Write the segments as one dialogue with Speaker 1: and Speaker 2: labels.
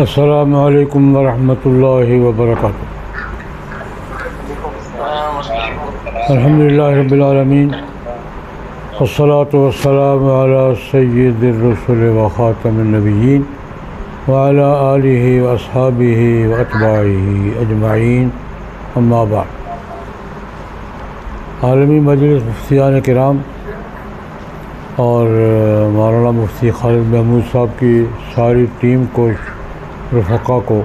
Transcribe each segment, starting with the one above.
Speaker 1: السلام علیکم ورحمۃ اللہ وبرکاتہ۔ الحمدللہ رب العالمین، والصلاة والسلام علی سید الرسل وخاتم النبیین وعلی آلہ واصحابہ واتباعہ اجمعین، اما بعد۔ عالمی مجلس مفتیان کرام اور مولانا مفتی خالد محمود صاحب کی ساری ٹیم کو، رفقا کو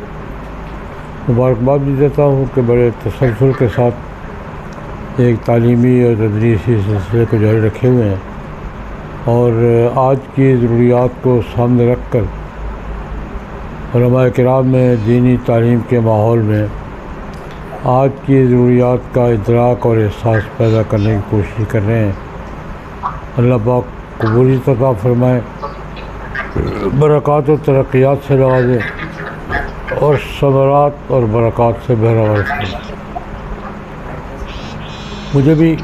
Speaker 1: مبارکباد بھی دیتا ہوں کہ بڑے تسلسل کے ساتھ ایک تعلیمی اور تدریسی سلسلے کو جاری رکھے ہوئے ہیں، اور آج کی ضروریات کو سامنے رکھ کر علماء کرام میں دینی تعلیم کے ماحول میں آج کی ضروریات کا ادراک اور احساس پیدا کرنے کی کوشش کر رہے ہیں۔ اللہ پاک قبولیت عطا فرمائے، برکات و ترقیات سے نوازے اور ثمرات اور برکات سے بہرور فرمائے۔ مجھے بھی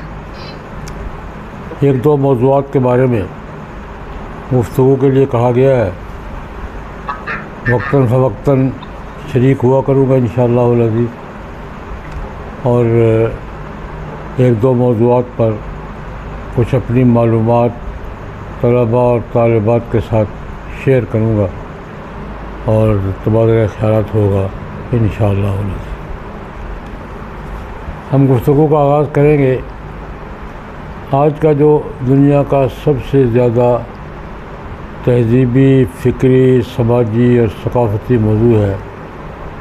Speaker 1: ایک دو موضوعات کے بارے میں گفتگو کے لیے کہا گیا ہے، وقتاً فوقتاً شریک ہوا کروں گا انشاءاللہ العزیز، اور ایک دو موضوعات پر کچھ اپنی معلومات طلباء اور طالبات کے ساتھ شیئر کروں گا اور تبادلہ خیالات ہوگا انشاءاللہ العزیز۔ ہم گفتگو کا آغاز کریں گے۔ آج کا جو دنیا کا سب سے زیادہ تہذیبی، فکری، سماجی اور ثقافتی موضوع ہے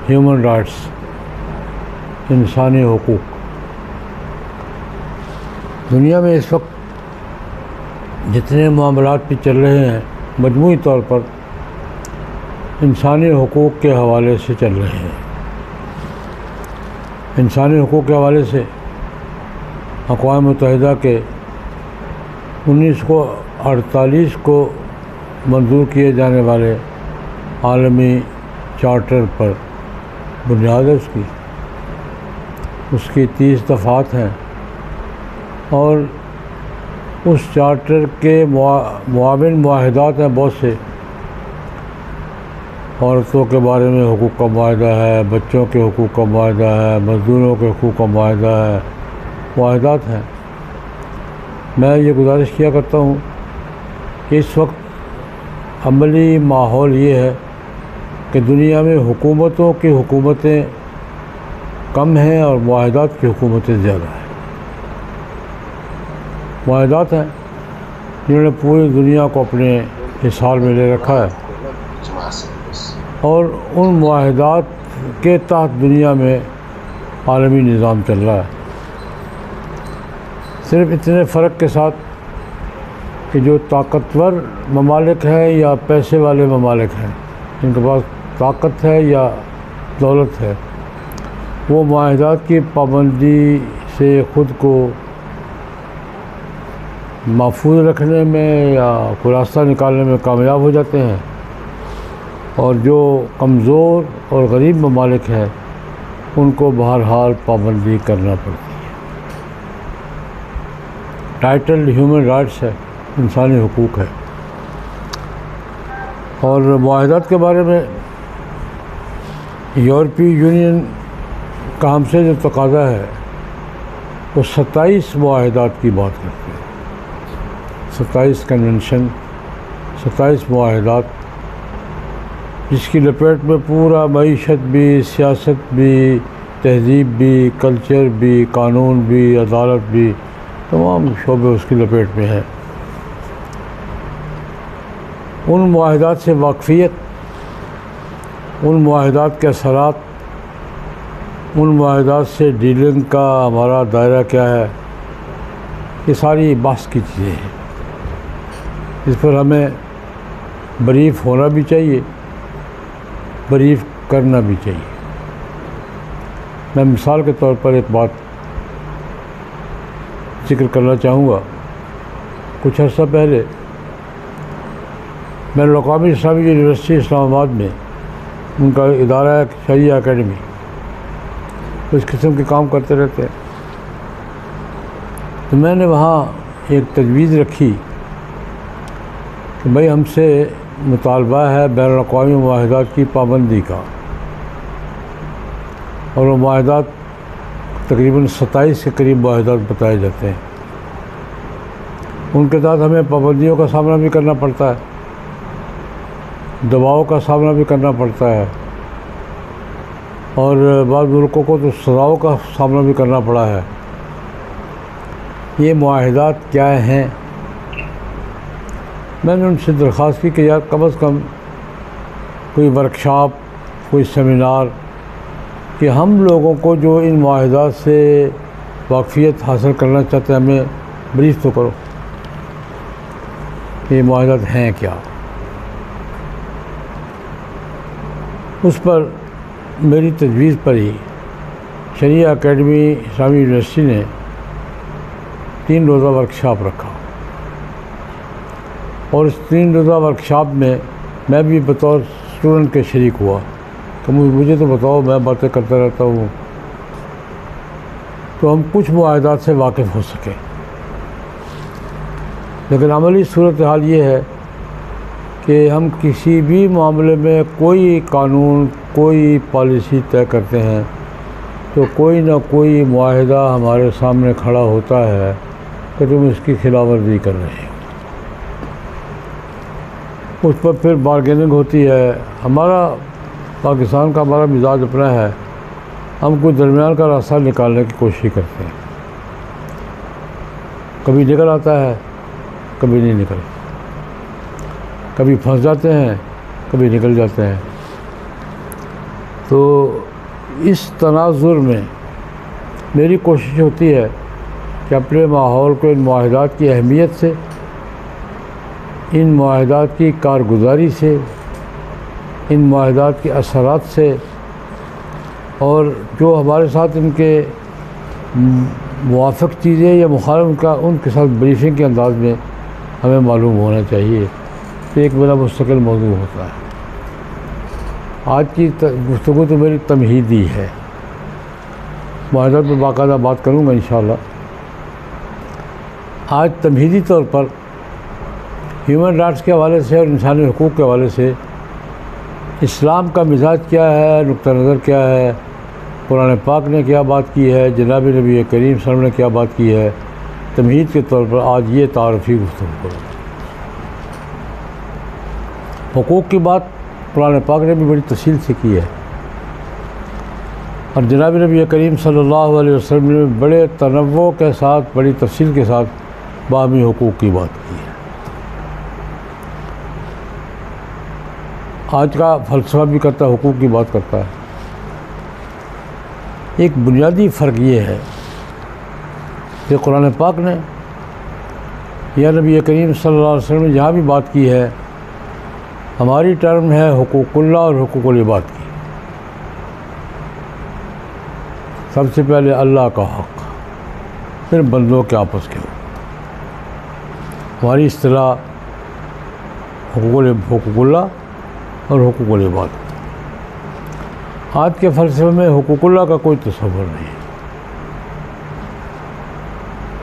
Speaker 1: ہیومن رائٹس، انسانی حقوق۔ دنیا میں اس وقت جتنے معاملات بھی چل رہے ہیں مجموعی طور پر انسانی حقوق کے حوالے سے چل رہے ہیں۔ انسانی حقوق کے حوالے سے اقوام متحدہ کے 1948 کو منظور کیے جانے والے عالمی چارٹر پر بنیاد ہے اس کی 30 دفعات ہیں، اور اس چارٹر کے معاون معاہدات ہیں بہت سے۔ عورتوں کے بارے میں حقوق کا معاہدہ ہے، بچوں کے حقوق کا معاہدہ ہے، مزدوروں کے حقوق کا معاہدہ ہے، معاہدات ہیں۔ میں یہ گزارش کیا کرتا ہوں کہ اس وقت عملی ماحول یہ ہے کہ دنیا میں حکومتوں کی حکومتیں کم ہیں اور معاہدات کی حکومتیں زیادہ ہیں۔ معاہدات ہیں جنہوں نے پوری دنیا کو اپنے حصار میں لے رکھا ہے، اور ان معاہدات کے تحت دنیا میں عالمی نظام چل رہا ہے، صرف اتنے فرق کے ساتھ کہ جو طاقتور ممالک ہیں یا پیسے والے ممالک ہیں، جن کے پاس طاقت ہے یا دولت ہے، وہ معاہدات کی پابندی سے خود کو محفوظ رکھنے میں یا خلاصہ نکالنے میں کامیاب ہو جاتے ہیں، اور جو کمزور اور غریب ممالک ہیں ان کو بہرحال پابندی کرنا پڑتی ہے۔ ٹائٹل ہیومن رائٹس ہے، انسانی حقوق ہے۔ اور معاہدات کے بارے میں یورپی یونین کا ہم سے جو تقاضا ہے وہ 27 معاہدات کی بات کرتے ہیں، 27 کنونشن، 27 معاہدات، جس کی لپیٹ میں پورا معیشت بھی، سیاست بھی، تہذیب بھی، کلچر بھی، قانون بھی، عدالت بھی، تمام شعبے اس کی لپیٹ میں ہیں۔ ان معاہدات سے واقفیت، ان معاہدات کے اثرات، ان معاہدات سے ڈیلنگ کا ہمارا دائرہ کیا ہے، یہ ساری بحث کی چیزیں ہیں۔ اس پر ہمیں بریف ہونا بھی چاہیے، بریف کرنا بھی چاہیے۔ میں مثال کے طور پر ایک بات ذکر کرنا چاہوں گا۔ کچھ عرصہ پہلے میں الاقوامی اسلامی یونیورسٹی اسلام آباد میں، ان کا ادارہ ہے شریعہ اکیڈمی، اس قسم کے کام کرتے رہتے ہیں، تو میں نے وہاں ایک تجویز رکھی کہ بھائی ہم سے مطالبہ ہے بین الاقوامی معاہدات کی پابندی کا، اور وہ معاہدات تقریباً 27 کے قریب معاہدات بتائے جاتے ہیں۔ ان کے ساتھ ہمیں پابندیوں کا سامنا بھی کرنا پڑتا ہے، دباؤ کا سامنا بھی کرنا پڑتا ہے، اور بعض ملکوں کو تو سزاؤں کا سامنا بھی کرنا پڑا ہے۔ یہ معاہدات کیا ہیں؟ میں نے ان سے درخواست کی کہ یار کم از کم کوئی ورکشاپ، کوئی سیمینار، کہ ہم لوگوں کو جو ان معاہدات سے واقفیت حاصل کرنا چاہتے ہیں ہمیں بریف تو کرو کہ یہ معاہدات ہیں کیا۔ اس پر میری تجویز پر ہی شریعہ اکیڈمی اسلامی یونیورسٹی نے 3 روزہ ورکشاپ رکھا، اور اس 3 روزہ ورکشاپ میں میں بھی بطور اسٹوڈنٹ کے شریک ہوا کہ مجھے تو بتاؤ، میں باتیں کرتا رہتا ہوں، تو ہم کچھ معاہدات سے واقف ہو سکیں۔ لیکن عملی صورتحال یہ ہے کہ ہم کسی بھی معاملے میں کوئی قانون، کوئی پالیسی طے کرتے ہیں تو کوئی نہ کوئی معاہدہ ہمارے سامنے کھڑا ہوتا ہے کہ تم اس کی خلاف ورزی کر رہے ہو۔ اس پر پھر بارگیننگ ہوتی ہے۔ ہمارا پاکستان کا ہمارا مزاج اپنا ہے، ہم کوئی درمیان کا راستہ نکالنے کی کوشش کرتے ہیں، کبھی نکل آتا ہے، کبھی نہیں نکلتا، کبھی پھنس جاتے ہیں، کبھی نکل جاتے ہیں۔ تو اس تناظر میں میری کوشش ہوتی ہے کہ اپنے ماحول کو ان معاہدات کی اہمیت سے، ان معاہدات کی کارگزاری سے، ان معاہدات کے اثرات سے، اور جو ہمارے ساتھ ان کے موافق چیزیں یا مخالف ان کے ساتھ بریفنگ کے انداز میں ہمیں معلوم ہونا چاہیے۔ تو ایک میرا مستقل موضوع ہوتا ہے۔ آج کی گفتگو تو میری تمہیدی ہے، معاہدات میں باقاعدہ بات کروں گا انشاءاللہ۔ آج تمہیدی طور پر ہیومن رائٹس کے حوالے سے اور انسانی حقوق کے حوالے سے اسلام کا مزاج کیا ہے، نقطہ نظر کیا ہے، قرآن پاک نے کیا بات کی ہے، جناب نبی کریم صلی اللہ علیہ وسلم نے کیا بات کی ہے، تمہید کے طور پر آج یہ تعارفی گفتگو کروں۔ حقوق کی بات قرآن پاک نے بھی بڑی تفصیل سے کی ہے، اور جناب نبی کریم صلی اللہ علیہ وسلم نے بڑے تنوع کے ساتھ، بڑی تفصیل کے ساتھ باہمی حقوق کی بات کی ہے۔ آج کا فلسفہ بھی کرتا ہے، حقوق کی بات کرتا ہے۔ ایک بنیادی فرق یہ ہے کہ قرآن پاک نے یا نبی کریم صلی اللہ علیہ وسلم نے جہاں بھی بات کی ہے، ہماری ٹرم ہے حقوق اللہ اور حقوق العباد کی۔ سب سے پہلے اللہ کا حق، پھر بندوں کے آپس کے حقوق۔ ہماری اصطلاح حقوق اللہ اور حقوق العباد۔ آج کے فلسفے میں حقوق اللہ کا کوئی تصور نہیں ہے،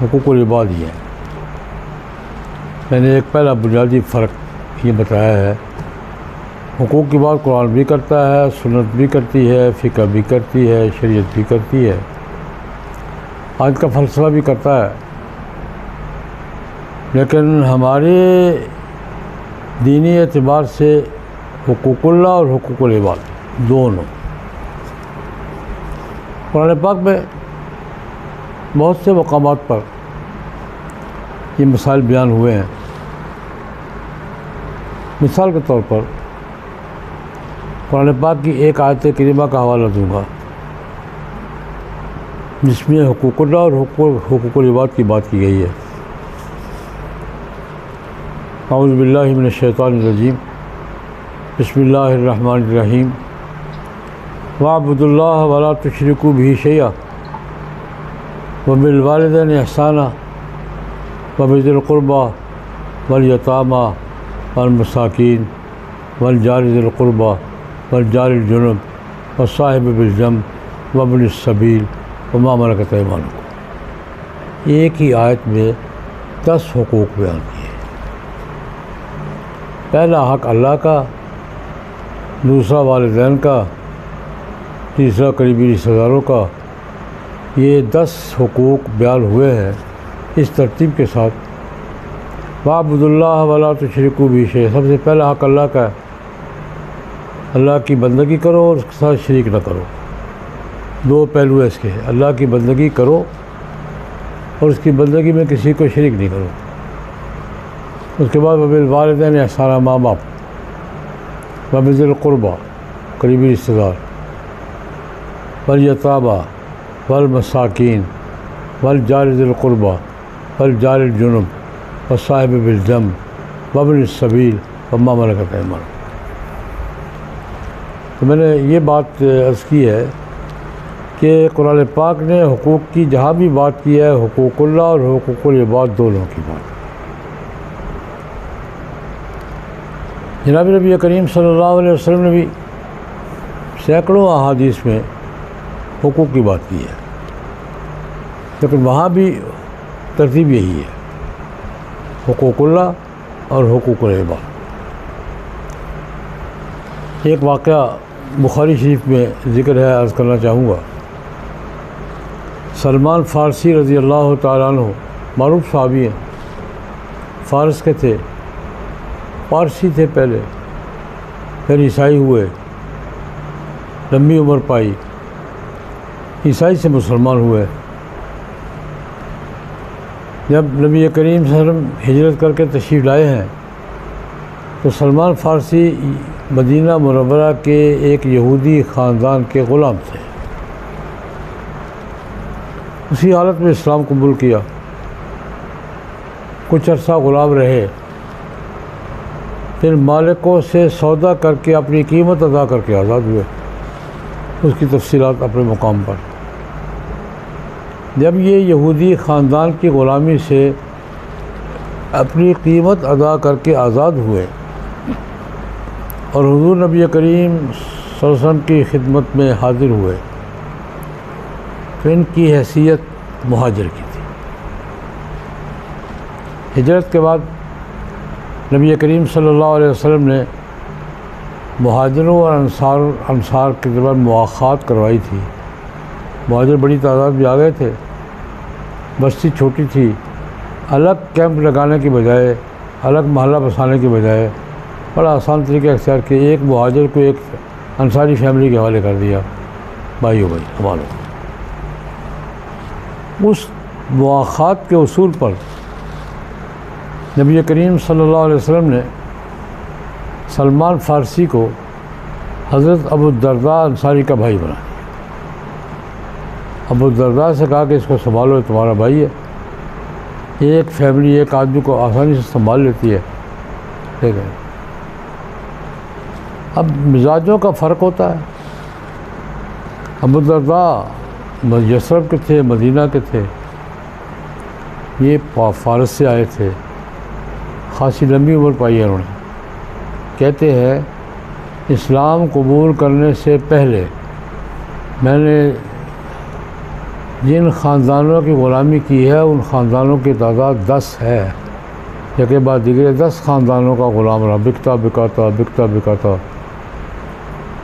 Speaker 1: حقوق العباد ہی ہے۔ میں نے ایک پہلا بنیادی فرق یہ بتایا ہے۔ حقوق کی بات قرآن بھی کرتا ہے، سنت بھی کرتی ہے، فقہ بھی کرتی ہے، شریعت بھی کرتی ہے، آج کا فلسفہ بھی کرتا ہے۔ لیکن ہمارے دینی اعتبار سے حقوق اللہ اور حقوق العباد دونوں قرآن پاک میں بہت سے مقامات پر یہ مسائل بیان ہوئے ہیں۔ مثال کے طور پر قرآن پاک کی ایک آیت کریمہ کا حوالہ دوں گا جس میں حقوق اللہ اور حقوق العباد کی بات کی گئی ہے۔ اعوذ باللہ من الشیطان الرجیم، بسم اللہ الرحمن الرحیم، وَاعْبُدُوا اللَّهَ وَلَا تُشْرِكُوا بِهِ شَيْئًا وَبِالْوَالِدَيْنِ إِحْسَانًا وَبِذِي الْقُرْبَى وَالْيَتَامَى وَالْمَسَاكِينِ وَالْجَارِ ذِي الْقُرْبَى وَالْجَارِ الْجُنُبِ وَالصَّاحِبِ بِالْجَنبِ وَابْنِ السَّبِيلِ وَمَا مَلَكَتْ أَيْمَانُكُمْ۔ ایک ہی آیت میں 10 حقوق بیان کیے۔ پہلا حق اللہ کا، دوسرا والدین کا، تیسرا قریبی رشتہ داروں کا۔ یہ 10 حقوق بیان ہوئے ہیں اس ترتیب کے ساتھ۔ وَاعْبُدُوا اللَّهَ وَلَا تُشْرِكُوا بِهِ شَيْئًا، سب سے پہلا حق اللہ کا ہے، اللہ کی بندگی کرو اور اس کے ساتھ شریک نہ کرو۔ 2 پہلو اس کے، اللہ کی بندگی کرو اور اس کی بندگی میں کسی کو شریک نہیں کرو۔ اس کے بعد وبالوالدین احسانا، ماں باپ، وبذی القربیٰ، قریبی رشتہ دار، والیتامیٰ والمساکین والجار ذی القربیٰ والجار الجنب والصاحب بالجنب وابن السبیل وما ملکت ایمانکم۔ تو میں نے یہ بات عرض کی ہے کہ قرآن پاک نے حقوق کی جہاں بھی بات کی ہے، حقوق اللہ اور حقوق العباد دونوں کی بات۔ جناب نبی کریم صلی اللہ علیہ وسلم نے بھی سینکڑوں احادیث میں حقوق کی بات کی ہے، لیکن وہاں بھی ترتیب یہی ہے، حقوق اللہ اور حقوق العباد۔ ایک واقعہ بخاری شریف میں ذکر ہے، عرض کرنا چاہوں گا۔ سلمان فارسی رضی اللہ تعالیٰ عنہ معروف صحابی ہیں، فارس کے تھے، پارسی تھے پہلے، پھر عیسائی ہوئے، لمبی عمر پائی، عیسائی سے مسلمان ہوئے۔ جب نبی کریم صلی اللہ علیہ وسلم ہجرت کر کے تشریف لائے ہیں تو سلمان فارسی مدینہ منورہ کے ایک یہودی خاندان کے غلام تھے۔ اسی حالت میں اسلام قبول کیا، کچھ عرصہ غلام رہے، پھر مالکوں سے سودا کر کے اپنی قیمت ادا کر کے آزاد ہوئے۔ اس کی تفصیلات اپنے مقام پر۔ جب یہ یہودی خاندان کی غلامی سے اپنی قیمت ادا کر کے آزاد ہوئے اور حضور نبی کریم صلی اللہ علیہ وسلم کی خدمت میں حاضر ہوئے تو ان کی حیثیت مہاجر کی تھی۔ ہجرت کے بعد نبی کریم صلی اللہ علیہ وسلم نے مہاجروں اور انصار کے درمیان مواخات کروائی تھی۔ مہاجر بڑی تعداد میں آ گئے تھے، بستی چھوٹی تھی، الگ کیمپ لگانے کی بجائے، الگ محلہ بسانے کی بجائے بڑا آسان طریقہ اختیار کیا، ایک مہاجر کو ایک انصاری فیملی کے حوالے کر دیا، بھائیو بھائی ہمارے۔ اس مواخات کے اصول پر نبی کریم صلی اللہ علیہ وسلم نے سلمان فارسی کو حضرت ابو الدرداء انصاری کا بھائی بنا۔ ابو الدرداء سے کہا کہ اس کو سنبھالو، تمہارا بھائی ہے، ایک فیملی ایک آدمی کو آسانی سے سنبھال لیتی ہے، ٹھیک ہے۔ اب مزاجوں کا فرق ہوتا ہے۔ ابو الدرداء یثرب کے تھے، مدینہ کے تھے، یہ فارس سے آئے تھے، خاصی لمبی عمر پائی ہے انہوں نے۔ کہتے ہیں اسلام قبول کرنے سے پہلے میں نے جن خاندانوں کی غلامی کی ہے ان خاندانوں کی تعداد 10 ہے، یکے بعد دیگرے 10 خاندانوں کا غلام رہا، بکتا بکاتا۔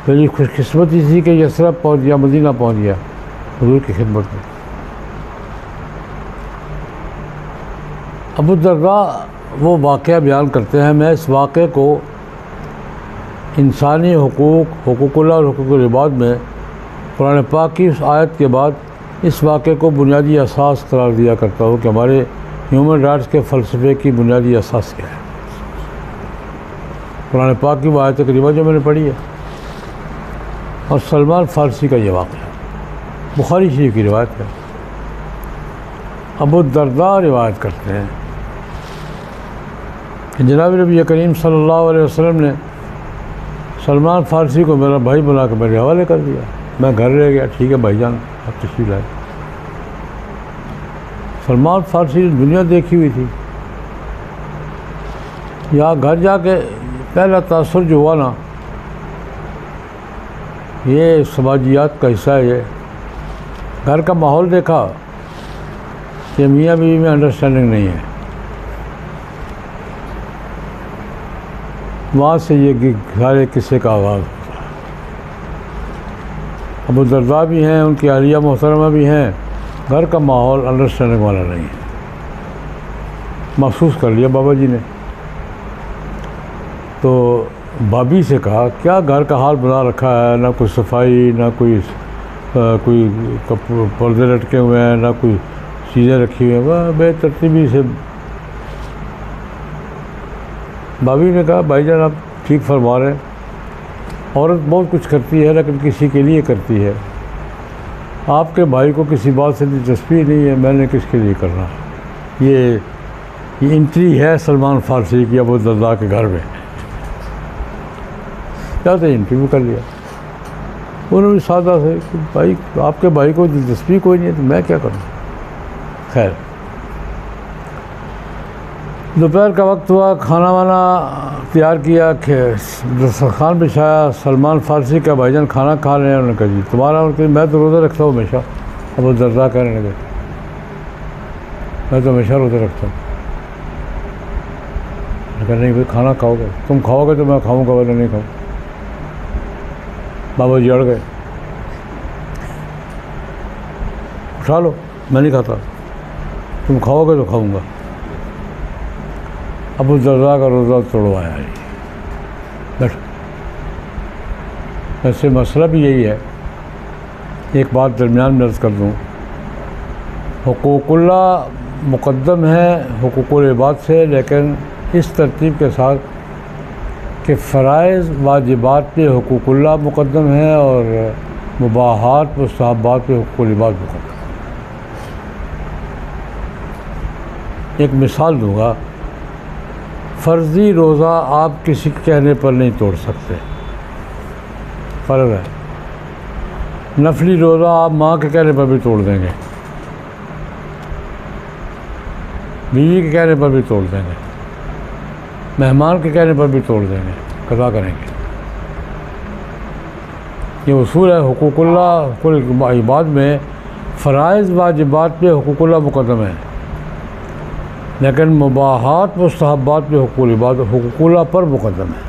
Speaker 1: میری خوش قسمتی تھی کہ یثرب پہنچ گیا، مدینہ پہنچ گیا حضور کی خدمت میں۔ ابو الدرداء وہ واقعہ بیان کرتے ہیں، میں اس واقعے کو انسانی حقوق، حقوق اللہ اور حقوق العباد میں قرآن پاک کی اس آیت کے بعد اس واقعے کو بنیادی اساس قرار دیا کرتا ہوں کہ ہمارے ہیومن رائٹس کے فلسفے کی بنیادی اساس کیا ہے۔ قرآن پاک کی وہ آیت کریمہ جو میں نے پڑھی ہے اور سلمان فارسی کا یہ واقعہ بخاری شریف کی روایت ہے۔ ابو الدرداء روایت کرتے ہیں کہ جناب نبی کریم صلی اللہ علیہ وسلم نے سلمان فارسی کو میرا بھائی بنا کے میرے حوالے کر دیا۔ میں گھر رہ گیا، ٹھیک ہے بھائی جان آپ تشریف لائے۔ سلمان فارسی نے دنیا دیکھی ہوئی تھی، یہاں گھر جا کے پہلا تاثر جو ہوا نا، یہ سماجیات کا حصہ ہے۔ یہ گھر کا ماحول دیکھا کہ میاں بیوی میں انڈرسٹینڈنگ نہیں ہے، وہاں سے یہ سارے قصے کا آغاز ہوتا ہے۔ ابو الدرداء بھی ہیں، ان کی اہلیہ محترمہ بھی ہیں، گھر کا ماحول انڈرسٹینڈنگ والا نہیں ہے۔ محسوس کر لیا بابا جی نے، تو بھابھی سے کہا کیا گھر کا حال بنا رکھا ہے، نہ کوئی صفائی، نہ کوئی پردے لٹکے ہوئے ہیں، نہ کوئی چیزیں رکھی ہوئی ہیں، وہ بے ترتیبی سے۔ بھابھی نے کہا بھائی جان آپ ٹھیک فرما رہے ہیں، عورت بہت کچھ کرتی ہے لیکن کسی کے لیے کرتی ہے، آپ کے بھائی کو کسی بات سے دلچسپی نہیں ہے، میں نے کس کے لیے کرنا ہے۔ یہ انٹری ہے سلمان فارسی کی ابو الدرداء کے گھر میں، کیا تھا انٹرویو کر لیا انہوں نے سادہ سے کہ بھائی آپ کے بھائی کو دلچسپی کوئی نہیں ہے تو میں کیا کروں۔ خیر دوپہر کا وقت ہوا، کھانا وانا تیار کیا، دسترخوان بچھایا، سلمان فارسی کا بھائی جان کھانا کھا رہے ہیں، انہوں نے کہا جی تمہارا، میں تو روزہ رکھتا ہوں ہمیشہ۔ ابو الدرداء کہنے لگے میں تو ہمیشہ روزہ رکھتا ہوں۔ میں کہا نہیں بھائی کھانا کھاؤ گے، تم کھاؤ گے تو میں کھاؤں گا ورنہ نہیں کھاؤں۔ بابا جی اڑ گئے، اٹھا لو میں نہیں کھاتا، تم کھاؤ گے تو کھاؤں گا۔ ابو الدرداء کا روزہ توڑوایا جی، بیٹھو۔ ویسے مسئلہ بھی یہی ہے، ایک بات درمیان میں عرض کر دوں، حقوق اللہ مقدم ہے حقوق العباد سے، لیکن اس ترتیب کے ساتھ کہ فرائض واجبات پہ حقوق اللہ مقدم ہے اور مباحات مستحبات پہ حقوق العباد مقدم ہے۔ ایک مثال دوں گا، فرضی روزہ آپ کسی کے کہنے پر نہیں توڑ سکتے، فرض ہے۔ نفلی روزہ آپ ماں کے کہنے پر بھی توڑ دیں گے، بیوی کے کہنے پر بھی توڑ دیں گے، مہمان کے کہنے پر بھی توڑ دیں گے، قضا کریں گے۔ یہ اصول ہے حقوق اللہ حقوق العباد میں، فرائض واجبات پہ حقوق اللہ مقدم ہے، لیکن مباحات مستحبات پہ حقوق العباد حقوق اللہ پر مقدم ہے۔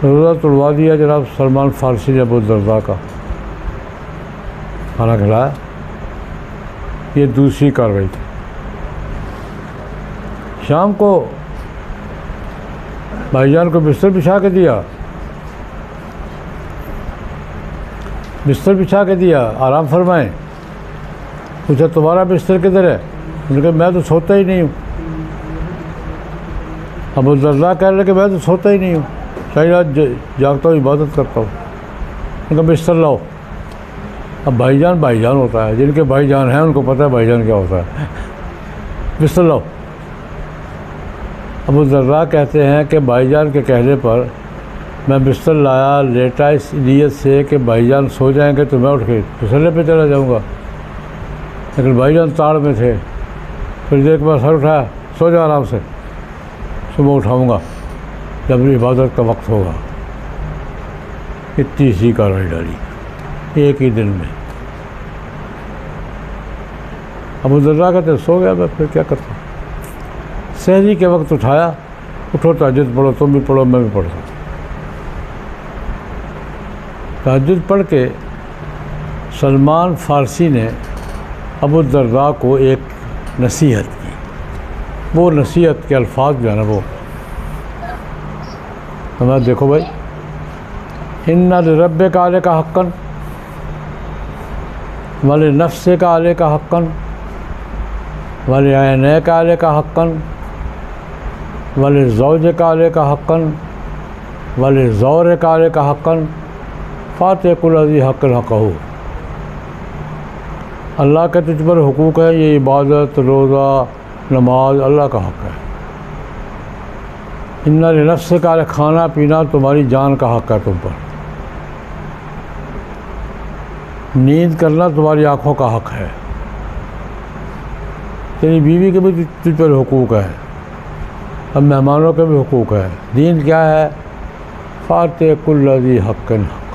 Speaker 1: روزہ توڑوا دیا جناب سلمان فارسی نے ابو الدرداء کا، کھانا کھلایا۔ یہ دوسری کارروائی تھی۔ شام کو بھائی جان کو بستر بچھا کے دیا، بستر بچھا کے دیا، آرام فرمائیں۔ پوچھا تمہارا بستر کدھر ہے؟ انہوں نے کہا میں تو سوتا ہی نہیں ہوں۔ ابو الدرداء کہہ رہے کہ میں تو سوتا ہی نہیں ہوں، ساری رات جاگتا ہوں، عبادت کرتا ہوں۔ ان کا بستر لاؤ۔ اب بھائی جان ہوتا ہے، جن کے بھائی جان ہیں ان کو پتہ ہے بھائی جان کیا ہوتا ہے۔ بستر لاؤ۔ ابو الدرداء کہتے ہیں کہ بھائی جان کے کہنے پر میں بستر لایا، لیٹا اس نیت سے کہ بھائی جان سو جائیں گے تو میں اٹھ کے تسلے پہ چلا جاؤں گا، لیکن بھائی جان تاڑ میں تھے۔ پھر دیر کے بعد سر اٹھایا، سو جا آرام سے، صبح اٹھاؤں گا جب عبادت کا وقت ہوگا۔ اتنی سی کارروائی ڈالی ایک ہی دن میں۔ ابو الدرداء کہتے ہیں سو گیا میں، پھر کیا کرتا ہوں۔ سحری کے وقت اٹھایا، اٹھو تہجد پڑھو، تم بھی پڑھو میں بھی پڑھتا ہوں۔ تہجد پڑھ کے سلمان فارسی نے ابو الدرداء کو ایک نصیحت کی، وہ نصیحت کے الفاظ جو ہے نا وہ ہمیں دیکھو بھائی، ان لربک علیک حقا ولنفسک علیک حقا ولعینیک علیک حقا ولزوجک علیک حقا ولزورک علیک حقا فاتح کل ذی حق حقہ۔ اللہ کے تجھ پر حقوق ہے، یہ عبادت، روزہ، نماز اللہ کا حق ہے۔ ان لنفسک علیک، کھانا پینا تمہاری جان کا حق ہے تم پر، نیند کرنا تمہاری آنکھوں کا حق ہے، تیری بیوی کے بھی تجھ پر حقوق ہے، اب مہمانوں کے بھی حقوق ہے۔ دین کیا ہے؟ فاتح کل ذی حق حق،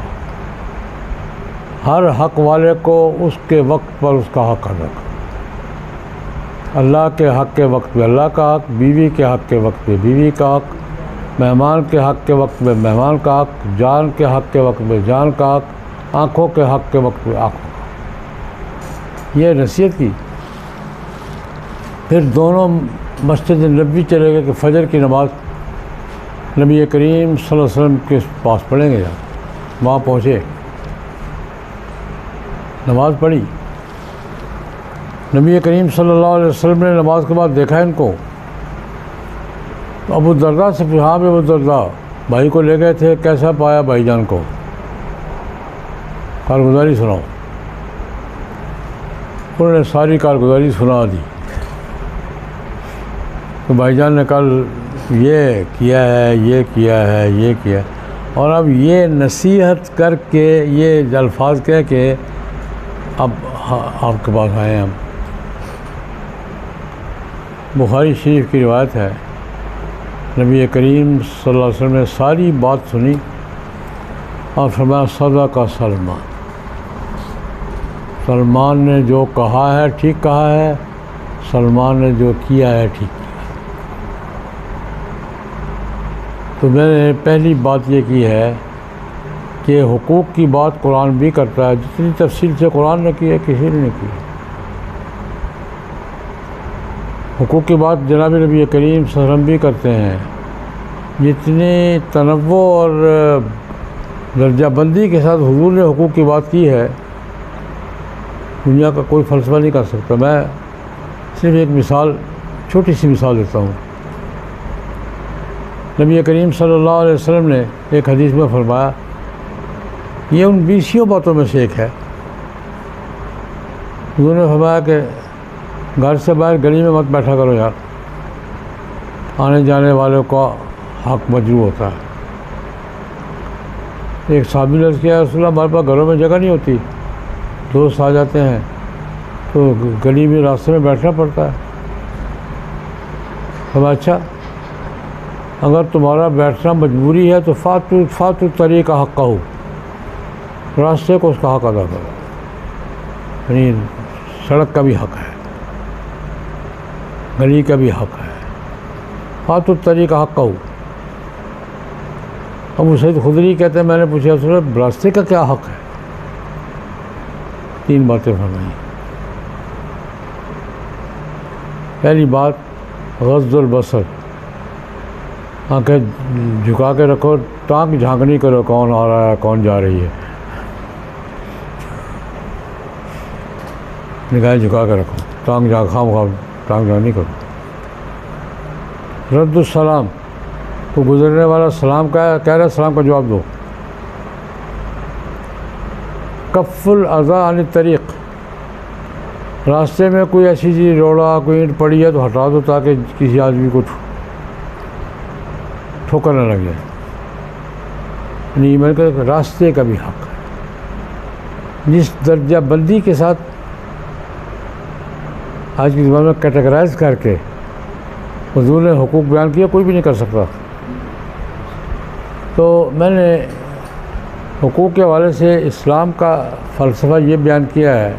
Speaker 1: ہر حق والے کو اس کے وقت پر اس کا حق ادا کر۔ اللہ کے حق کے وقت پہ اللہ کا حق، بیوی کے حق کے وقت پہ بیوی کا حق، مہمان کے حق کے وقت پہ مہمان کا حق، جان کے حق کے وقت پہ جان کا حق، آنکھوں کے حق کے وقت پہ آنکھوں کا۔ یہ نصیحت کی۔ پھر دونوں مسجد نبوی چلے گئے کہ فجر کی نماز نبی کریم صلی اللہ علیہ وسلم کے پاس پڑھیں گے۔ وہاں پہنچے، نماز پڑھی۔ نبی کریم صلی اللہ علیہ وسلم نے نماز کے بعد دیکھا ان کو، ابو الدرداء سے پوچھا، ہاں ابو الدرداء بھائی کو لے گئے تھے، کیسا پایا بھائی جان کو؟ کارگزاری سناؤ۔ انہوں نے ساری کارگزاری سنا دی تو بھائی جان نے کل یہ کیا ہے، یہ کیا ہے، یہ کیا ہے، اور اب یہ نصیحت کر کے یہ الفاظ کہہ کے اب آپ کے پاس آئے ہیں ہم۔ بخاری شریف کی روایت ہے، نبی کریم صلی اللہ علیہ وسلم نے ساری بات سنی اور فرمایا صدق سلمان، سلمان نے جو کہا ہے ٹھیک کہا ہے، سلمان نے جو کیا ہے ٹھیک کیا۔ تو میں نے پہلی بات یہ کی ہے کہ حقوق کی بات قرآن بھی کرتا ہے، جتنی تفصیل سے قرآن نے کی ہے کسی نے نہیں کی۔ حقوق کی بات جناب نبی کریم صلی اللہ علیہ وسلم بھی کرتے ہیں، جتنی تنوع اور درجہ بندی کے ساتھ حضور نے حقوق کی بات کی ہے، دنیا کا کوئی فلسفہ نہیں کر سکتا۔ میں صرف ایک مثال، چھوٹی سی مثال دیتا ہوں۔ نبی کریم صلی اللہ علیہ وسلم نے ایک حدیث میں فرمایا، یہ ان 20 باتوں میں سے ایک ہے، حضور نے فرمایا کہ گھر سے باہر گلی میں مت بیٹھا کرو یار، آنے جانے والوں کا حق مجروح ہوتا ہے۔ ایک صحابی نے عرض کیا، رسول اللہ ہمارے پاس گھروں میں جگہ نہیں ہوتی، دوست آ جاتے ہیں تو گلی میں راستے میں بیٹھنا پڑتا ہے۔ فرمایا اچھا، اگر تمہارا بیٹھنا مجبوری ہے تو فاتو طریقہ حق ہو، راستے کو اس کا حق ادا کرو، یعنی سڑک کا بھی حق ہے، گلی کا بھی حق ہے، فاتو طریقہ حق ہو۔ ابو سعید خدری کہتے ہیں میں نے پوچھا رسول اللہ راستے کا کیا حق ہے؟ 3 باتیں فرمائیں۔ پہلی بات غض البصر، آنکھیں جھکا کے رکھو، ٹانک جھانکنی کرو کون آ رہا ہے کون جا رہی ہے، نگاہیں جھکا کے رکھو، ٹانک ٹانک جھانکنی کرو۔ رد السلام، تو گزرنے والا سلام کہہ رہا ہے، سلام کا جواب دو۔ کف الاذی عن الطریق، راستے میں کوئی ایسی چیز روڑا کوئی اینٹ پڑی ہے تو ہٹا دو تاکہ کسی آدمی کو ٹھوکر نہ لگ جائے، یعنی میں کہ راستے کا بھی حق ہے۔ جس درجہ بندی کے ساتھ آج کے زمانے میں کیٹیگرائز کر کے حضور نے حقوق بیان کیا، کوئی بھی نہیں کر سکتا۔ تو میں نے حقوق کے حوالے سے اسلام کا فلسفہ یہ بیان کیا ہے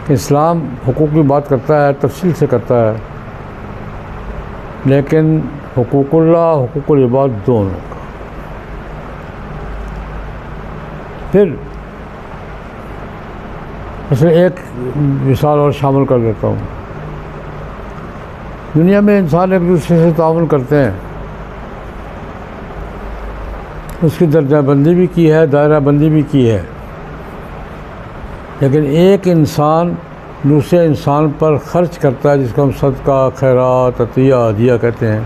Speaker 1: کہ اسلام حقوق کی بات کرتا ہے، تفصیل سے کرتا ہے، لیکن حقوق اللہ حقوق العباد دونوں کا۔ پھر اس میں ایک مثال اور شامل کر دیتا ہوں۔ دنیا میں انسان ایک دوسرے سے تعاون کرتے ہیں، اس کی درجہ بندی بھی کی ہے، دائرہ بندی بھی کی ہے، لیکن ایک انسان دوسرے انسان پر خرچ کرتا ہے جس کو ہم صدقہ، خیرات، عطیہ، ہدیہ کہتے ہیں،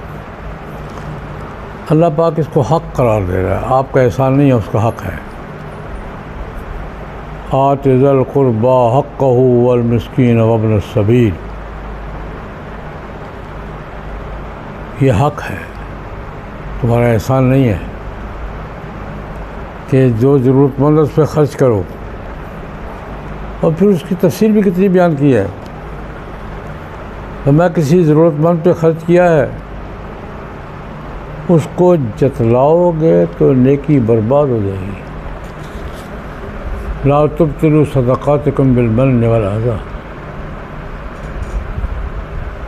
Speaker 1: اللہ پاک اس کو حق قرار دے رہا ہے، آپ کا احسان نہیں ہے، اس کا حق ہے۔ آت ذی القربى حقہ والمسکین وابن السبیل، یہ حق ہے، تمہارا احسان نہیں ہے کہ جو ضرورت مند اس پہ خرچ کرو۔ اور پھر اس کی تفصیل بھی کتنی بیان کی ہے، تو میں کسی ضرورت مند پہ خرچ کیا ہے، اس کو جتلاؤ گے تو نیکی برباد ہو جائے گی۔ لا تبطلوا صدقاتکم بالمن والاذی،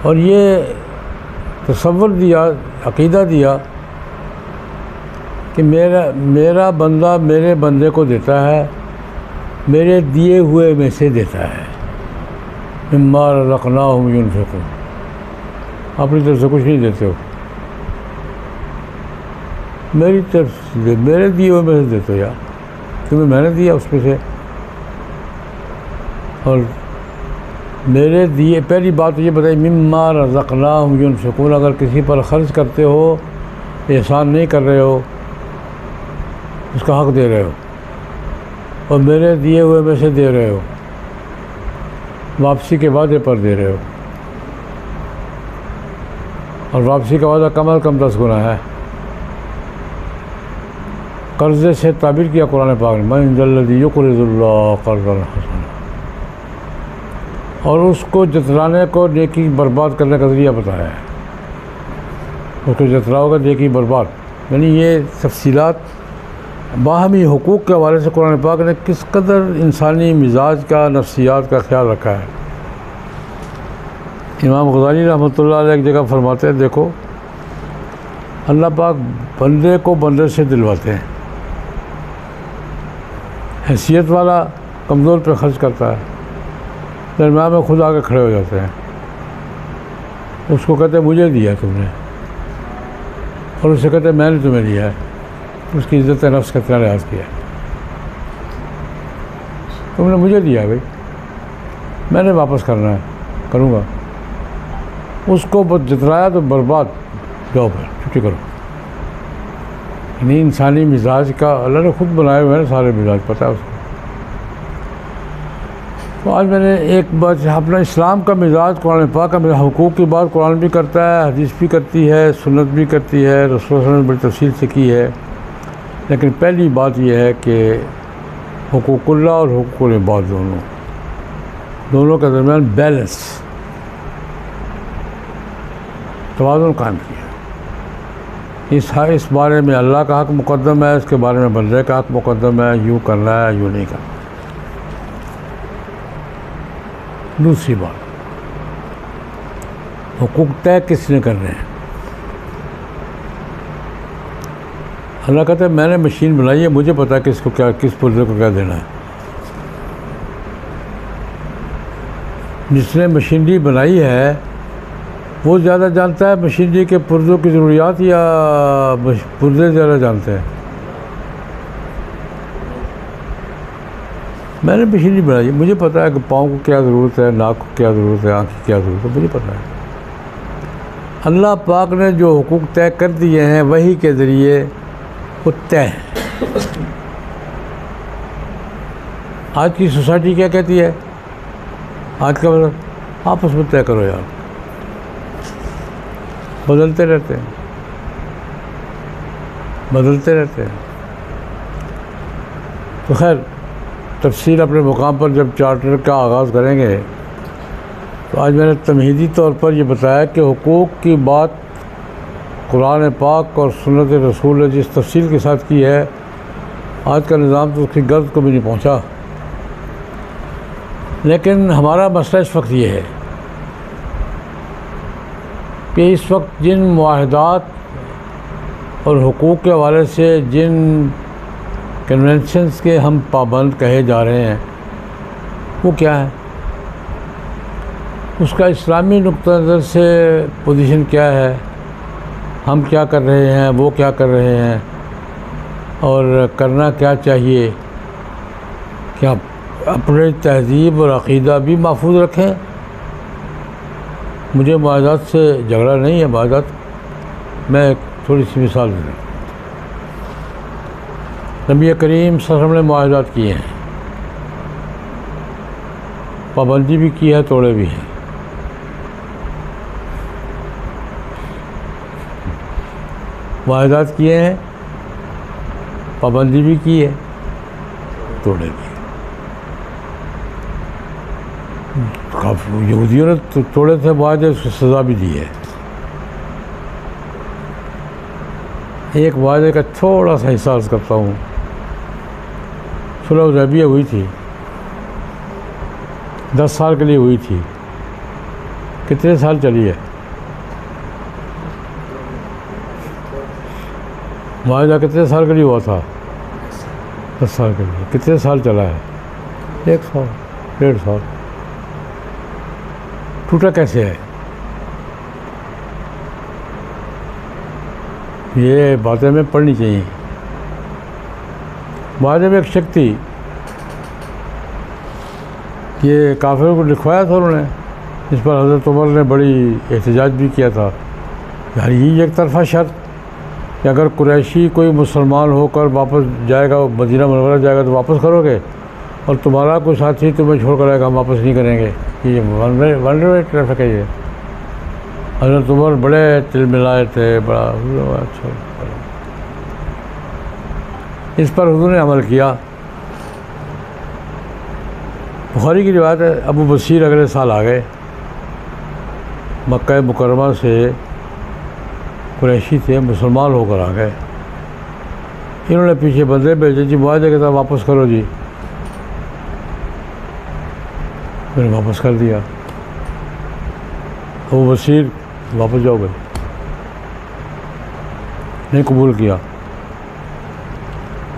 Speaker 1: اور یہ تصور دیا، عقیدہ دیا کہ میرا بندہ میرے بندے کو دیتا ہے، میرے دیے ہوئے میں سے دیتا ہے، مما رزقناہم ینفقون، اپنی طرف سے کچھ نہیں دیتے ہو، میری طرف سے میرے دیے ہوئے میں سے دیتے ہو، یار تمہیں میں نے دیا اس میں سے۔ اور میرے دیے، پہلی بات یہ بتائی مما رزقناہم ینفقون، اگر کسی پر خرچ کرتے ہو، احسان نہیں کر رہے ہو، اس کا حق دے رہے ہو، اور میرے دیے ہوئے میں سے دے رہے ہو، واپسی کے وعدے پر دے رہے ہو، اور واپسی کا وعدہ کم از کم 10 گنا ہے۔ قرضے سے تعبیر کیا قرآن پاک نے، من ذا الذی یقرض اللہ قرضا حسنا، اور اس کو جتلانے کو نیکی برباد کرنے کا ذریعہ بتایا ہے، اس کو جتلاؤ گا نیکی برباد، یعنی یہ تفصیلات باہمی حقوق کے حوالے سے قرآن پاک نے کس قدر انسانی مزاج کا، نفسیات کا خیال رکھا ہے۔ امام غزالی رحمۃ اللہ علیہ ایک جگہ فرماتے ہیں، دیکھو اللہ پاک بندے کو بندے سے دلواتے ہیں، حیثیت والا کمزور پہ خرچ کرتا ہے، درمیان میں خود آگے کھڑے ہو جاتے ہیں، اس کو کہتے ہیں مجھے دیا تم نے، اور اسے کہتے ہیں میں نے تمہیں دیا ہے، اس کی عزت نفس کا اتنا لحاظ کیا، تم نے مجھے دیا بھائی، میں نے واپس کروں گا، اس کو جتلایا تو برباد، جاؤ پھر چھٹی کرو۔ یعنی انسانی مزاج کا اللہ نے خود بنائے ہوئے ہیں سارے مزاج، پتہ ہے اس کو۔ تو آج میں نے ایک بات، اپنا اسلام کا مزاج، قرآن پاک کا مزاج، حقوق کی بات قرآن بھی کرتا ہے، حدیث بھی کرتی ہے، سنت بھی کرتی ہے، رسول صلی اللہ علیہ وسلم نے بڑی تفصیل سے کی ہے، لیکن پہلی بات یہ ہے کہ حقوق اللہ اور حقوق العباد دونوں کے درمیان بیلنس، توازن قائم کیا۔ اس بارے میں اللہ کا حق مقدم ہے، اس کے بارے میں بندے کا حق مقدم ہے، یوں کرنا ہے یوں نہیں کرنا۔ دوسری بات، حقوق طے کس نے کرنے ہیں؟ اللہ کہتا ہے میں نے مشین بنائی ہے، مجھے پتا ہے کس پرزے کو کیا دینا ہے۔ جس نے مشینری بنائی ہے وہ زیادہ جانتا ہے مشینری کے پرزوں کی ضروریات، یا پرزے زیادہ جانتے ہیں؟ میں نے مشینری بنائی ہے، مجھے پتا ہے کہ پاؤں کو کیا ضرورت ہے، ناک کو کیا ضرورت ہے، آنکھ کی کیا ضرورت ہے، مجھے پتا ہے۔ اللہ پاک نے جو حقوق طے کر دیے ہیں وہی کے ذریعے وہ طے ہیں۔ آج کی سوسائٹی کیا کہتی ہے؟ آج کا مطلب آپس میں طے کرو یار، بدلتے رہتے ہیں۔ تو خیر، تفصیل اپنے مقام پر جب چارٹر کا آغاز کریں گے، تو آج میں نے تمہیدی طور پر یہ بتایا کہ حقوق کی بات قرآن پاک اور سنت رسول نے جس تفصیل کے ساتھ کی ہے، آج کا نظام تو اس کی غرض کو بھی نہیں پہنچا۔ لیکن ہمارا مسئلہ اس وقت یہ ہے کہ اس وقت جن معاہدات اور حقوق کے حوالے سے جن کنونشنز کے ہم پابند کہے جا رہے ہیں، وہ کیا ہے؟ اس کا اسلامی نقطہ نظر سے پوزیشن کیا ہے؟ ہم کیا کر رہے ہیں، وہ کیا کر رہے ہیں، اور کرنا کیا چاہیے؟ کیا اپنے تہذیب اور عقیدہ بھی محفوظ رکھیں؟ مجھے معاہدات سے جھگڑا نہیں ہے، معاہدات میں ایک تھوڑی سی مثال دے دوں۔ نبی کریم صلی اللہ علیہ وسلم نے معاہدات کیے ہیں، پابندی بھی کی ہے، توڑے بھی ہیں۔ معاہدات کیے ہیں، پابندی بھی کی ہے، توڑے بھی ہیں۔ یہودیوں نے توڑے تھے معاہدے، اس کو سزا بھی دی ہے۔ ایک معاہدے کا تھوڑا سا حصہ عرض کرتا ہوں۔ صلح حدیبیہ ہوئی تھی، 10 سال کے لیے ہوئی تھی، کتنے سال چلی ہے معاہدہ؟ کتنے سال کے لیے ہوا تھا؟ 10 سال کے لیے. کتنے سال چلا ہے؟ 1 سال 1.5 سال. ٹوٹا کیسے ہے؟ یہ باتیں ہمیں پڑھنی چاہیے. معاہدے میں ایک شک تھی، یہ کافروں کو لکھوایا تھا انہوں نے، اس پر حضرت عمر نے بڑی احتجاج بھی کیا تھا. یعنی یہ ایک طرفہ شرط کہ اگر قریشی کوئی مسلمان ہو کر واپس جائے گا، مدینہ منورہ جائے گا تو واپس کرو گے، اور تمہارا کوئی ساتھی تمہیں چھوڑ کر آئے گا ہم واپس نہیں کریں گے. یہ ون وے ٹریفک ہے. یہ حضرت عمر بڑے تل ملائے تھے، بڑا اچھا. اس پر حضور نے عمل کیا. بخاری کی روایت ہے، ابو بصیر اگلے سال آ گئے. مکہ مکرمہ سے قریشی تھے، مسلمان ہو کر آ گئے. انہوں نے پیچھے بندے بھیجے، جی معاہدے کے ساتھ واپس کرو جی. میں نے واپس کر دیا. ابو بصیر واپس جاؤ گے؟ نہیں قبول کیا.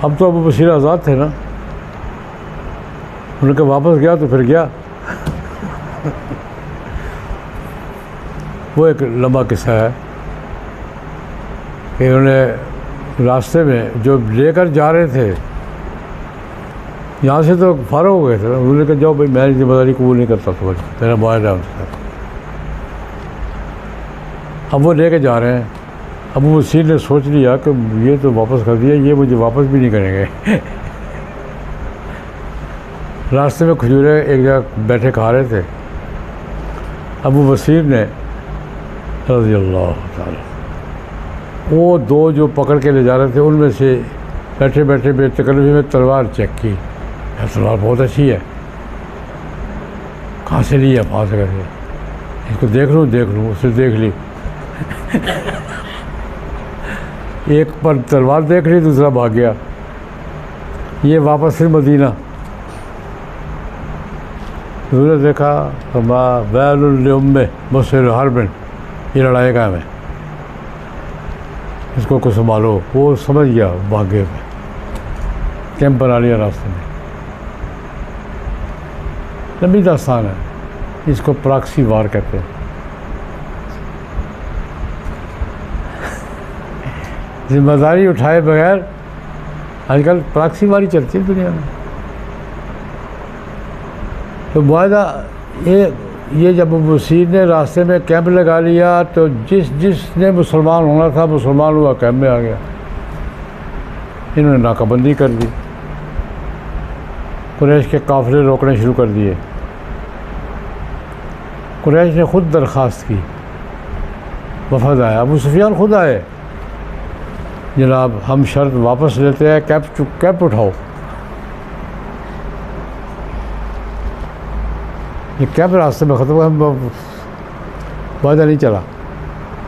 Speaker 1: اب تو ابو بصیر آزاد تھے نا، انہوں نے کہا واپس گیا تو پھر گیا. وہ ایک لمبا قصہ ہے کہ انہوں نے راستے میں جو لے کر جا رہے تھے، یہاں سے تو فارغ ہو گئے تھے نا، انہوں نے کہا جاؤ بھائی میں ذمہ داری قبول نہیں کرتا تو میرا معاہدہ ہے ان سے. اب وہ لے کے جا رہے ہیں. ابو بصیر نے سوچ لیا کہ یہ تو واپس کر دیا، یہ مجھے واپس بھی نہیں کریں گے. راستے میں کھجورے ایک جگہ بیٹھے کھا رہے تھے. ابو بصیر نے رضی اللہ تعالیٰ وہ 2 جو پکڑ کے لے جا رہے تھے ان میں سے بیٹھے بیٹھے بے تکلفی میں تلوار چیک کی. تلوار بہت اچھی ہے، کہاں سے لی ہے؟ پاس کر کے اس کو دیکھ لوں. اسے دیکھ لی. ایک پر تلوار دیکھ لی، دوسرا بھاگ گیا. یہ واپس پھر مدینہ. حضور نے دیکھا ویل لأمہ مسر حرب، یہ لڑائی کا ہے، اس کو سنبھالو. وہ سمجھ گیا، بھاگے میں کیمپ بنا لیا راستے میں. لمبی داستان ہے، اس کو پراکسی وار کہتے ہیں. ذمہ داری اٹھائے بغیر آج کل پراکسی واری چلتی ہے دنیا میں. تو معاہدہ یہ جب ابو بصیر نے راستے میں کیمپ لگا لیا تو جس نے مسلمان ہونا تھا مسلمان ہوا، کیمپ میں آ گیا. انہوں نے ناکہ بندی کر دی، قریش کے قافلے روکنے شروع کر دیے. قریش نے خود درخواست کی، وفد آیا، ابو سفیان خود آئے، جناب ہم شرط واپس لیتے ہیں، کیمپ اٹھاؤ. یہ کیمپ راستے میں ختم ہوا، معاہدہ نہیں چلا.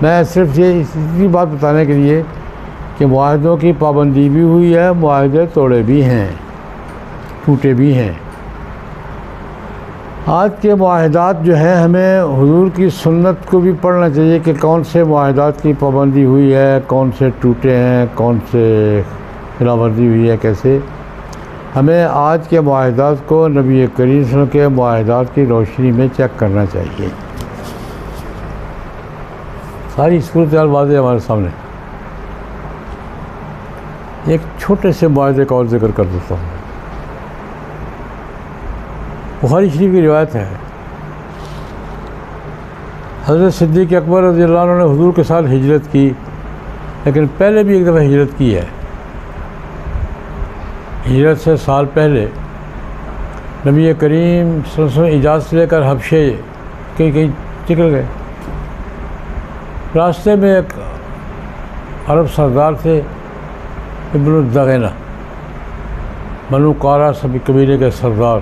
Speaker 1: میں صرف یہ اتنی بات بتانے کے لیے کہ معاہدوں کی پابندی بھی ہوئی ہے، معاہدے توڑے بھی ہیں، ٹوٹے بھی ہیں. آج کے معاہدات جو ہیں ہمیں حضور کی سنت کو بھی پڑھنا چاہیے کہ کون سے معاہدات کی پابندی ہوئی ہے، کون سے ٹوٹے ہیں، کون سے خلاف ورزی ہوئی ہے. کیسے ہمیں آج کے معاہدات کو نبی کریم صلی اللہ علیہ وسلم کے معاہدات کی روشنی میں چیک کرنا چاہیے. ساری صورتحال واضح ہمارے سامنے. ایک چھوٹے سے معاہدے کا اور ذکر کر دیتا ہوں. بخاری شریف کی روایت ہے، حضرت صدیق اکبر رضی اللہ عنہ نے حضور کے ساتھ ہجرت کی، لیکن پہلے بھی ایک دفعہ ہجرت کی ہے. ہجرت سے سال پہلے نبی کریم صلی اللہ علیہ وسلم اجازت لے کر حبشے کہیں نکل گئے. راستے میں ایک عرب سردار تھے، ابن الدغینہ، بنو قارہ سبھی قبیلے کے سردار.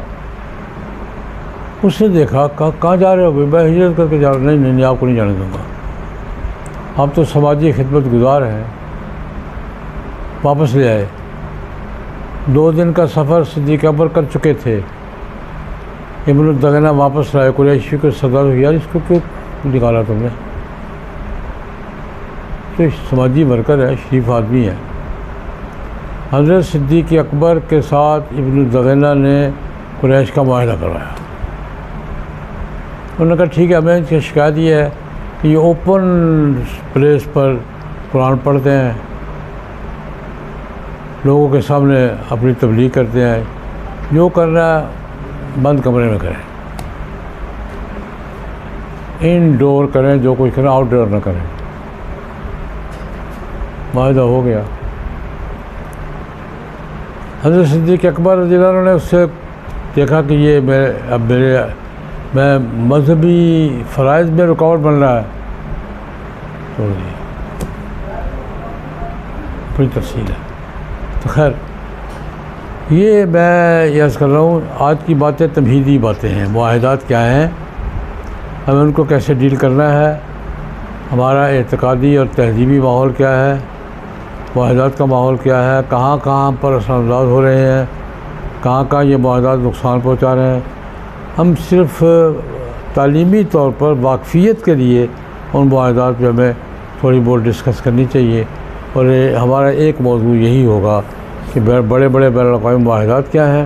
Speaker 1: اس نے دیکھا، کہاں جا رہے ہو؟ میں ہجرت کر کے جا رہا ہوں. نہیں آپ کو نہیں جانے دوں گا، آپ تو سماجی خدمت گزار ہیں. واپس لے آئے. 2 دن کا سفر صدیق اکبر کر چکے تھے. ابن الدغینہ واپس لائے. قریشی کے سردار یار اس کو کیوں نکالا تم نے؟ تو سماجی ورکر ہے، شریف آدمی ہے۔ حضرت صدیق اکبر کے ساتھ ابن الدغینہ نے قریش کا معاہدہ کروایا۔ انہوں نے کہا ٹھیک ہے، ہمیں ان کی شکایت یہ ہے کہ یہ اوپن پلیس پر قرآن پڑھتے ہیں، لوگوں کے سامنے اپنی تبلیغ کرتے ہیں، جو کرنا ہے بند کمرے میں کریں، ان ڈور کریں، جو کچھ کریں آؤٹ ڈور نہ کریں۔ معاہدہ ہو گیا۔ حضرت صدیق اکبر رضی اللہ عنہ نے اس سے دیکھا کہ یہ میں مذہبی فرائض میں رکاوٹ بن رہا ہے، چھوڑ دیا، اپنی تفصیل ہے۔ تو خیر یہ میں یاد کر رہا ہوں، آج کی باتیں تمہیدی باتیں ہیں، معاہدات کیا ہیں، ہمیں ان کو کیسے ڈیل کرنا ہے، ہمارا اعتقادی اور تہذیبی ماحول کیا ہے، معاہدات کا ماحول کیا ہے، کہاں کہاں پر اثر انداز ہو رہے ہیں، کہاں کہاں یہ معاہدات نقصان پہنچا رہے ہیں۔ ہم صرف تعلیمی طور پر واقفیت کے لیے ان معاہدات پہ ہمیں تھوڑی بہت ڈسکس کرنی چاہیے، اور ہمارا ایک موضوع یہی ہوگا کہ بڑے بڑے بین الاقوامی معاہدات کیا ہیں،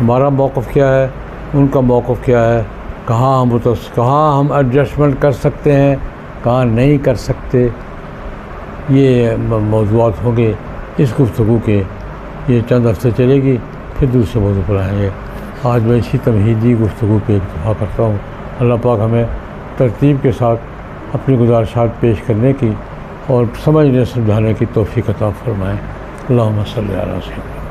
Speaker 1: ہمارا موقف کیا ہے، ان کا موقف کیا ہے، کہاں ہم ایڈجسٹمنٹ کر سکتے ہیں، کہاں نہیں کر سکتے۔ یہ موضوعات ہوں گے اس گفتگو کے، یہ چند ہفتے چلے گی، پھر دوسرے موضوع پر آئیں گے۔ آج میں اسی تمہیدی گفتگو پہ اکتفا کرتا ہوں۔ اللہ پاک ہمیں ترتیب کے ساتھ اپنی گزارشات پیش کرنے کی اور سمجھنے سمجھانے کی توفیق عطا فرمائیں۔ اللہم صلی علی سیدنا